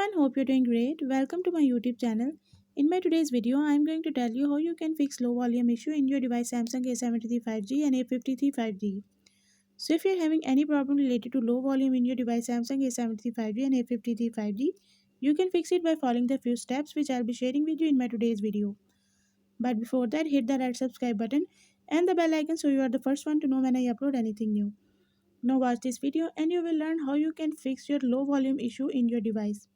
everyone, hope you're doing great. Welcome to my YouTube channel. In my today's video, I'm going to tell you how you can fix low volume issue in your device Samsung A73 5G and A53 5G. So if you're having any problem related to low volume in your device Samsung A73 5G and A53 5G, you can fix it by following the few steps which I'll be sharing with you in my today's video. But before that, hit the red subscribe button and the bell icon so you are the first one to know when I upload anything new. Now watch this video and you will learn how you can fix your low volume issue in your device.